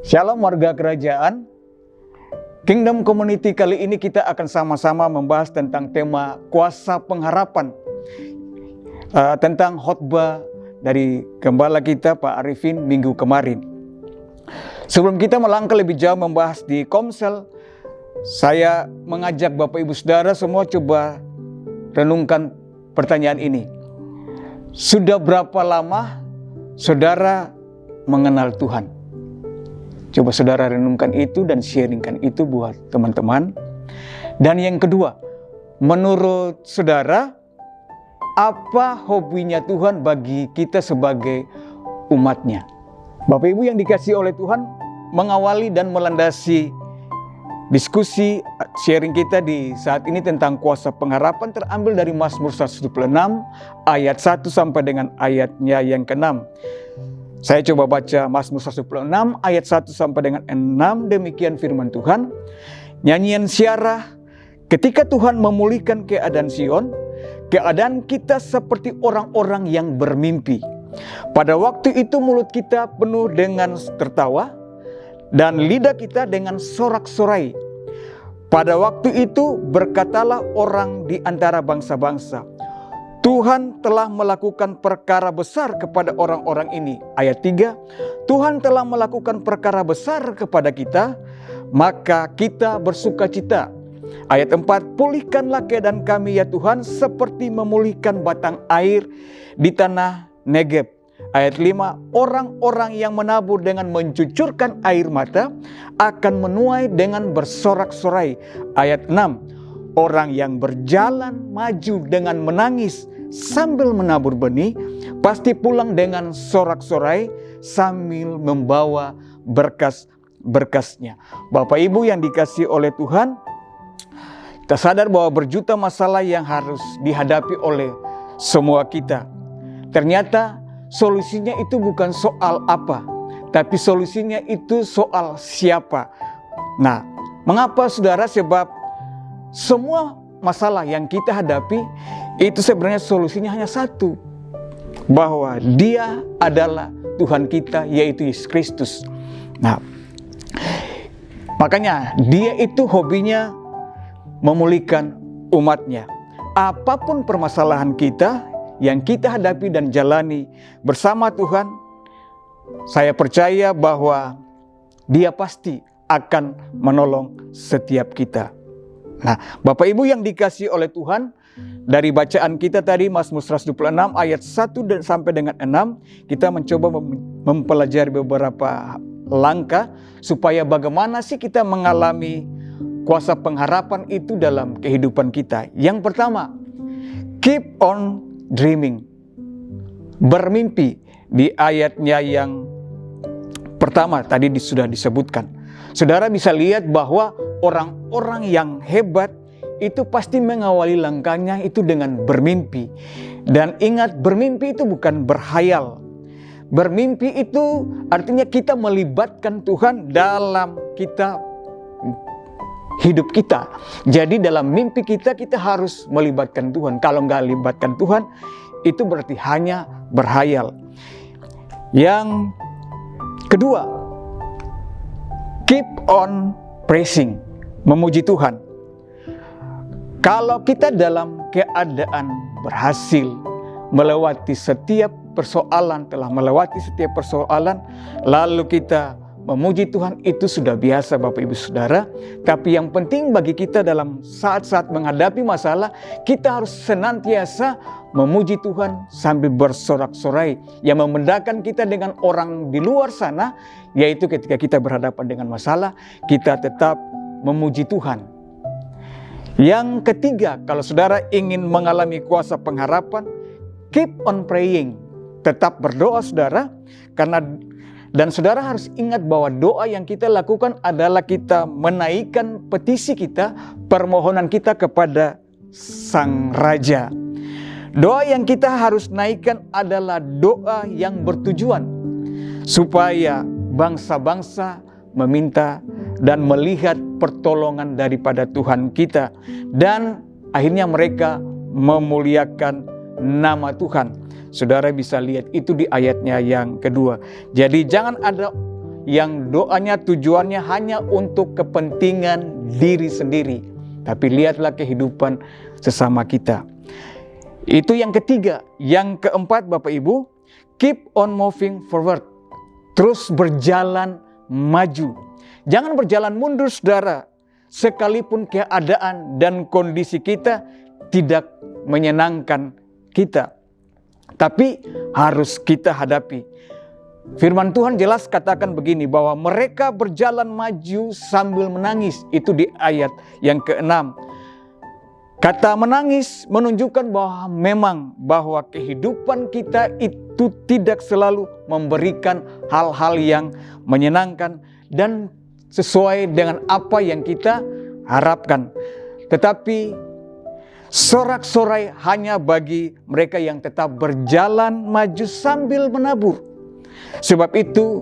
Shalom warga kerajaan. Kingdom Community kali ini kita akan sama-sama membahas tentang tema kuasa pengharapan. Tentang khotbah dari gembala kita Pak Arifin minggu kemarin. Sebelum kita melangkah lebih jauh membahas di Komsel, saya mengajak Bapak Ibu Saudara semua coba renungkan pertanyaan ini. Sudah berapa lama saudara mengenal Tuhan? Coba saudara renungkan itu dan sharingkan itu buat teman-teman. Dan yang kedua, menurut saudara, apa hobinya Tuhan bagi kita sebagai umatnya? Bapak Ibu yang dikasihi oleh Tuhan, mengawali dan melandasi diskusi sharing kita di saat ini tentang kuasa pengharapan terambil dari Mazmur 126 ayat 1 sampai dengan ayatnya yang ke-6. Saya coba baca Mazmur 126 ayat 1 sampai dengan 6, demikian firman Tuhan. Nyanyian syarah, ketika Tuhan memulihkan keadaan Sion, keadaan kita seperti orang-orang yang bermimpi. Pada waktu itu mulut kita penuh dengan tertawa, dan lidah kita dengan sorak-sorai. Pada waktu itu berkatalah orang di antara bangsa-bangsa, Tuhan telah melakukan perkara besar kepada orang-orang ini. Ayat 3, Tuhan telah melakukan perkara besar kepada kita, maka kita bersukacita. Ayat 4, pulihkanlah keadaan kami ya Tuhan, seperti memulihkan batang air di tanah Negeb. Ayat 5, orang-orang yang menabur dengan mencucurkan air mata akan menuai dengan bersorak-sorai. Ayat 6, orang yang berjalan maju dengan menangis sambil menabur benih, pasti pulang dengan sorak-sorai sambil membawa berkas-berkasnya. Bapak Ibu yang dikasihi oleh Tuhan, kita sadar bahwa berjuta masalah yang harus dihadapi oleh semua kita. Ternyata solusinya itu bukan soal apa, tapi solusinya itu soal siapa. Nah, mengapa saudara? Sebab semua masalah yang kita hadapi itu sebenarnya solusinya hanya satu, bahwa Dia adalah Tuhan kita, yaitu Yesus Kristus. Nah, makanya Dia itu hobinya memulihkan umatnya. Apapun permasalahan kita yang kita hadapi dan jalani bersama Tuhan, saya percaya bahwa Dia pasti akan menolong setiap kita. Nah, Bapak Ibu yang dikasihi oleh Tuhan, dari bacaan kita tadi Mazmur 126 ayat 1 sampai dengan 6, kita mencoba mempelajari beberapa langkah supaya bagaimana sih kita mengalami kuasa pengharapan itu dalam kehidupan kita. Yang pertama, keep on dreaming. Bermimpi. Di ayatnya yang pertama tadi sudah disebutkan. Saudara bisa lihat bahwa orang-orang yang hebat itu pasti mengawali langkahnya itu dengan bermimpi. Dan ingat, bermimpi itu bukan berhayal. Bermimpi itu artinya kita melibatkan Tuhan dalam hidup kita. Jadi dalam mimpi kita harus melibatkan Tuhan. Kalau nggak libatkan Tuhan, itu berarti hanya berhayal. Yang kedua, keep on praising, memuji Tuhan. Kalau kita dalam keadaan berhasil melewati setiap persoalan, lalu kita memuji Tuhan, itu sudah biasa Bapak Ibu Saudara. Tapi yang penting bagi kita dalam saat-saat menghadapi masalah, kita harus senantiasa memuji Tuhan sambil bersorak-sorai. Yang membedakan kita dengan orang di luar sana, yaitu ketika kita berhadapan dengan masalah, kita tetap memuji Tuhan. Yang ketiga, kalau saudara ingin mengalami kuasa pengharapan, keep on praying. Tetap berdoa saudara, dan saudara harus ingat bahwa doa yang kita lakukan adalah kita menaikkan petisi kita, permohonan kita kepada Sang Raja. Doa yang kita harus naikkan adalah doa yang bertujuan supaya bangsa-bangsa meminta dan melihat pertolongan daripada Tuhan kita, dan akhirnya mereka memuliakan nama Tuhan. Saudara bisa lihat itu di ayatnya yang kedua. Jadi jangan ada yang doanya tujuannya hanya untuk kepentingan diri sendiri. Tapi lihatlah kehidupan sesama kita. Itu yang ketiga. Yang keempat, Bapak Ibu, keep on moving forward. Terus berjalan maju. Jangan berjalan mundur, saudara. Sekalipun keadaan dan kondisi kita tidak menyenangkan kita. Tapi harus kita hadapi. Firman Tuhan jelas katakan begini, bahwa mereka berjalan maju sambil menangis. Itu di ayat yang ke-6. Kata menangis menunjukkan bahwa kehidupan kita itu tidak selalu memberikan hal-hal yang menyenangkan dan sesuai dengan apa yang kita harapkan. Tetapi sorak-sorai hanya bagi mereka yang tetap berjalan maju sambil menabur. Sebab itu,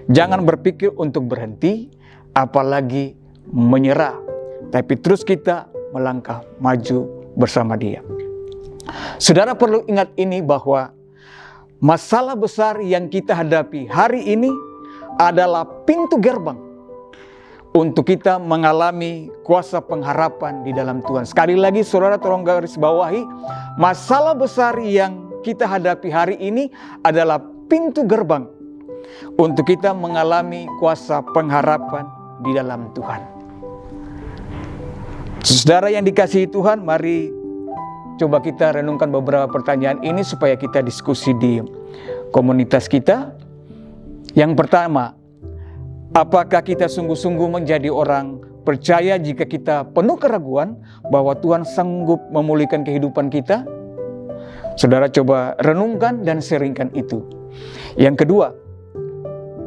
jangan berpikir untuk berhenti, apalagi menyerah. Tapi terus kita melangkah maju bersama Dia. Saudara perlu ingat ini, bahwa masalah besar yang kita hadapi hari ini adalah pintu gerbang untuk kita mengalami kuasa pengharapan di dalam Tuhan. Sekali lagi, saudara tolong garis bawahi, masalah besar yang kita hadapi hari ini adalah pintu gerbang untuk kita mengalami kuasa pengharapan di dalam Tuhan. Saudara yang dikasihi Tuhan, mari coba kita renungkan beberapa pertanyaan ini supaya kita diskusi di komunitas kita. Yang pertama, apakah kita sungguh-sungguh menjadi orang percaya jika kita penuh keraguan bahwa Tuhan sanggup memulihkan kehidupan kita? Saudara coba renungkan dan sharingkan itu. Yang kedua,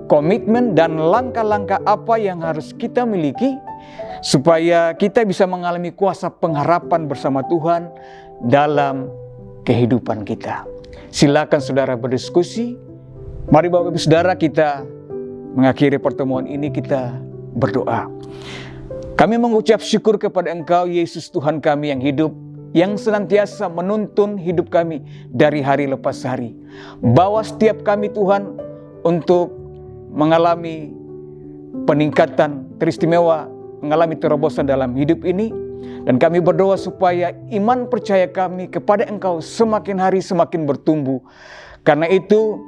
komitmen dan langkah-langkah apa yang harus kita miliki supaya kita bisa mengalami kuasa pengharapan bersama Tuhan dalam kehidupan kita. Silakan saudara berdiskusi. Mari Bapak Ibu Saudara, kita mengakhiri pertemuan ini, kita berdoa. Kami mengucap syukur kepada Engkau, Yesus Tuhan kami yang hidup, yang senantiasa menuntun hidup kami dari hari lepas hari. Bawa setiap kami Tuhan untuk mengalami peningkatan teristimewa, mengalami terobosan dalam hidup ini. Dan kami berdoa supaya iman percaya kami kepada Engkau semakin hari semakin bertumbuh. Karena itu,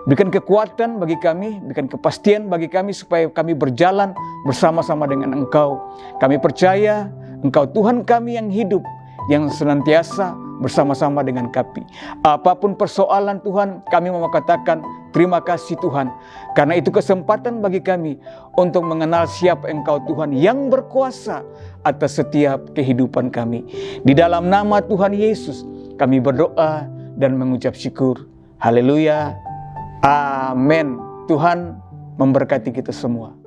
berikan kekuatan bagi kami, berikan kepastian bagi kami supaya kami berjalan bersama-sama dengan Engkau. Kami percaya Engkau Tuhan kami yang hidup, yang senantiasa bersama-sama dengan kami. Apapun persoalan Tuhan, kami mau katakan terima kasih Tuhan. Karena itu kesempatan bagi kami untuk mengenal siapa Engkau Tuhan yang berkuasa atas setiap kehidupan kami. Di dalam nama Tuhan Yesus, kami berdoa dan mengucap syukur. Haleluya. Amin. Tuhan memberkati kita semua.